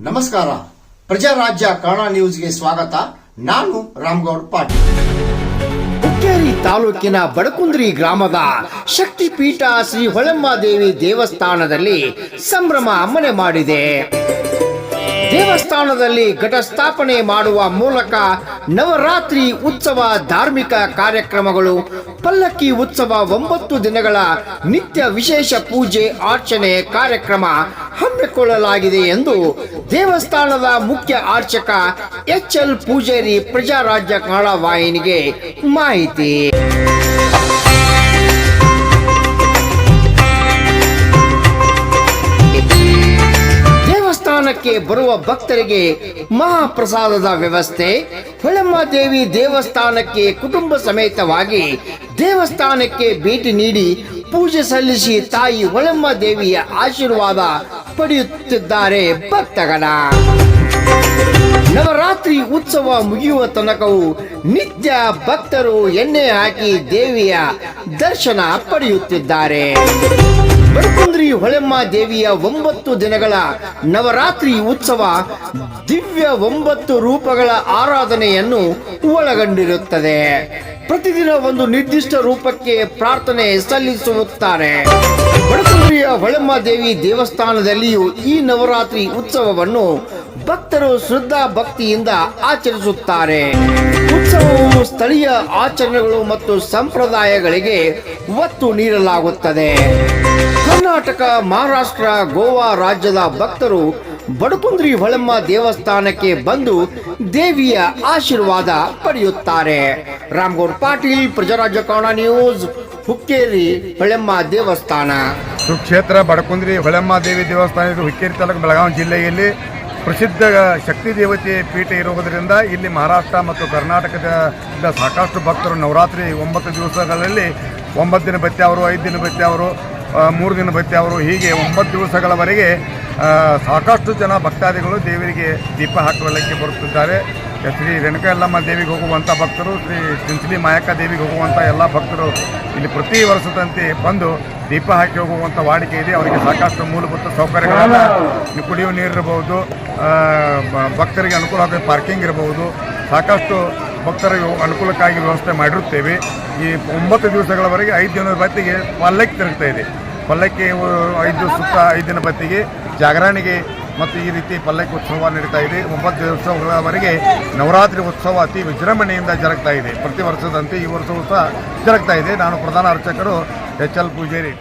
ನಮಸ್ಕಾರ. ಪ್ರಜಾರಾಜ್ಯ ಕನ್ನಡ ನ್ಯೂಸ್ಗೆ ಸ್ವಾಗತ. ನಾನು ರಾಮಗೌಡ ಪಾಟೀಲ್. ಹುಕ್ಕೇರಿ ತಾಲೂಕಿನ ಬಡಕುಂದ್ರಿ ಗ್ರಾಮದ ಶಕ್ತಿಪೀಠ ಶ್ರೀ ಹೊಳೆಮ್ಮ ದೇವಿ ದೇವಸ್ಥಾನದಲ್ಲಿ ಸಂಭ್ರಮ ಮನೆ ಮಾಡಿದೆ. ದೇವಸ್ಥಾನದಲ್ಲಿ ಘಟಸ್ಥಾಪನೆ ಮಾಡುವ ಮೂಲಕ ನವರಾತ್ರಿ ಉತ್ಸವ, ಧಾರ್ಮಿಕ ಕಾರ್ಯಕ್ರಮಗಳು, ಪಲ್ಲಕ್ಕಿ ಉತ್ಸವ, 9 ದಿನಗಳ ನಿತ್ಯ ವಿಶೇಷ ಪೂಜೆ ಅರ್ಚನೆ ಕಾರ್ಯಕ್ರಮ ಹಮ್ಮಿಕೊಳ್ಳಲಾಗಿದೆ ಎಂದು ದೇವಸ್ಥಾನದ ಮುಖ್ಯ ಅರ್ಚಕ HL ಪೂಜಾರಿ ಪ್ರಜಾರಾಜ್ಯ ಕನ್ನಡ ವಾಹಿನಿಗೆ ಮಾಹಿತಿ. ದೇವಸ್ಥಾನಕ್ಕೆ ಬರುವ ಭಕ್ತರಿಗೆ ಮಹಾಪ್ರಸಾದದ ವ್ಯವಸ್ಥೆ. ಹೊಳೆಮ್ಮ ದೇವಿ ದೇವಸ್ಥಾನಕ್ಕೆ ಕುಟುಂಬ ಸಮೇತವಾಗಿ ದೇವಸ್ಥಾನಕ್ಕೆ ಭೇಟಿ ನೀಡಿ ಪೂಜೆ ಸಲ್ಲಿಸಿ ತಾಯಿ ಹೊಳೆಮ್ಮ ದೇವಿಯ ಆಶೀರ್ವಾದ ಪಡೆಯುತ್ತಿದ್ದಾರೆ ಭಕ್ತಗಣ. ನವರಾತ್ರಿ ಉತ್ಸವ ಮುಗಿಯುವ ತನಕವೂ ನಿತ್ಯ ಭಕ್ತರು ಎಣ್ಣೆ ಹಾಕಿ ದೇವಿಯ ದರ್ಶನ ಪಡೆಯುತ್ತಿದ್ದಾರೆ. ಬಡಕುಂದ್ರಿ ಹೊಳೆಮ್ಮ ದೇವಿಯ 9 ದಿನಗಳ ನವರಾತ್ರಿ ಉತ್ಸವ ದಿವ್ಯ 9 ರೂಪಗಳ ಆರಾಧನೆಯನ್ನು ಒಳಗೊಂಡಿರುತ್ತದೆ. ಪ್ರತಿದಿನ ಒಂದು ನಿರ್ದಿಷ್ಟ ರೂಪಕ್ಕೆ ಪ್ರಾರ್ಥನೆ ಸಲ್ಲಿಸುತ್ತಾರೆ. ಬಡಕುಂದ್ರಿಯ ಹೊಳೆಮ್ಮ ದೇವಿ ದೇವಸ್ಥಾನದಲ್ಲಿಯೂ ಈ ನವರಾತ್ರಿ ಉತ್ಸವವನ್ನು ಭಕ್ತರು ಶ್ರದ್ಧಾ ಭಕ್ತಿಯಿಂದ ಆಚರಿಸುತ್ತಾರೆ. ಉತ್ಸವವು ಸ್ಥಳೀಯ ಆಚರಣೆಗಳು ಮತ್ತು ಸಂಪ್ರದಾಯಗಳಿಗೆ ಒತ್ತು ನೀಡಲಾಗುತ್ತದೆ. ಕರ್ನಾಟಕ, ಮಹಾರಾಷ್ಟ್ರ, ಗೋವಾ ರಾಜ್ಯದ ಭಕ್ತರು ಬಡಕುಂದ್ರಿ ಹೊಳೆಮ್ಮ ದೇವಸ್ಥಾನಕ್ಕೆ ಬಂದು ದೇವಿಯ ಆಶೀರ್ವಾದ ಪಡೆಯುತ್ತಾರೆ. ರಾಮಗೌಡ ಪಾಟೀಲ್, ಪ್ರಜಾರಾಜ್ಯ ಕನ್ನಡ ನ್ಯೂಸ್, ಹುಕ್ಕೇರಿ ಹೊಳೆಮ್ಮ ದೇವಸ್ಥಾನ. ಸುಕ್ಷೇತ್ರ ಬಡಕುಂದ್ರಿ ಹೊಳೆಮ್ಮ ದೇವಿ ದೇವಸ್ಥಾನ ಇದು ಹುಕ್ಕೇರಿ ತಾಲೂಕು, ಬೆಳಗಾವಿ ಜಿಲ್ಲೆಯಲ್ಲಿ ಪ್ರಸಿದ್ಧ ಶಕ್ತಿ ದೇವತೆ ಪೀಠ ಇರುವುದರಿಂದ ಇಲ್ಲಿ ಮಹಾರಾಷ್ಟ್ರ ಮತ್ತು ಕರ್ನಾಟಕದ ಸಾಕಷ್ಟು ಭಕ್ತರು ನವರಾತ್ರಿ 9 ದಿವಸಗಳಲ್ಲಿ 9 ದಿನ ಬತ್ತಿ ಅವರು, 5 ದಿನ ಬತ್ತಿ ಅವರು, 3 ದಿನ ಬತ್ತಿ ಅವರು, ಹೀಗೆ 9 ದಿವಸಗಳವರೆಗೆ ಸಾಕಷ್ಟು ಜನ ಭಕ್ತಾದಿಗಳು ದೇವರಿಗೆ ದೀಪ ಹಾಕುವಲ್ಲಕ್ಕೆ ಬರುತ್ತಿದ್ದಾರೆ. ಶ್ರೀ ರೇಣುಕಾ ಯಲ್ಲಮ್ಮ ದೇವಿಗೆ ಹೋಗುವಂಥ ಭಕ್ತರು, ಶ್ರೀ ಚಿಂಚಲಿ ಮಾಯಕ್ಕ ದೇವಿಗೆ ಹೋಗುವಂಥ ಎಲ್ಲ ಭಕ್ತರು ಇಲ್ಲಿ ಪ್ರತಿ ವರ್ಷದಂತೆ ಬಂದು ದೀಪ ಹಾಕಿ ಹೋಗುವಂಥ ವಾಡಿಕೆ ಇದೆ. ಅವರಿಗೆ ಸಾಕಷ್ಟು ಮೂಲಭೂತ ಸೌಕರ್ಯಗಳನ್ನು, ಕುಡಿಯುವ ನೀರು ಇರಬಹುದು, ಭಕ್ತರಿಗೆ ಅನುಕೂಲ ಆಗೋ ಪಾರ್ಕಿಂಗ್ ಇರಬಹುದು, ಸಾಕಷ್ಟು ಭಕ್ತರಿಗೆ ಅನುಕೂಲಕ್ಕಾಗಿ ವ್ಯವಸ್ಥೆ ಮಾಡಿರುತ್ತೇವೆ. ಈ 9 ದಿವಸಗಳವರೆಗೆ 5 ದಿನದ ಬತ್ತಿಗೆ ಪಲ್ಲಕ್ಕಿ ತಿರುಗ್ತಾ ಇದೆ. ಪಲ್ಲಕ್ಕಿ 5 ಸುತ್ತ 5 ದಿನ ಬತ್ತಿಗೆ ಜಾಗರಣೆಗೆ ಮತ್ತು ಈ ರೀತಿ ಪಲ್ಲಕ್ಕಿ ಉತ್ಸವ ನಡೀತಾ ಇದೆ. 9 ದಿವಸಗಳವರೆಗೆ ನವರಾತ್ರಿ ಉತ್ಸವ ಅತಿ ವಿಜೃಂಭಣೆಯಿಂದ ಜರುಗ್ತಾ ಇದೆ. ಪ್ರತಿ ವರ್ಷದಂತೆ ಈ ವರ್ಷವೂ ಸಹ ಜರುಗ್ತಾ ಇದೆ. ನಾನು ಪ್ರಧಾನ ಅರ್ಚಕರು HL ಪೂಜಾರಿ.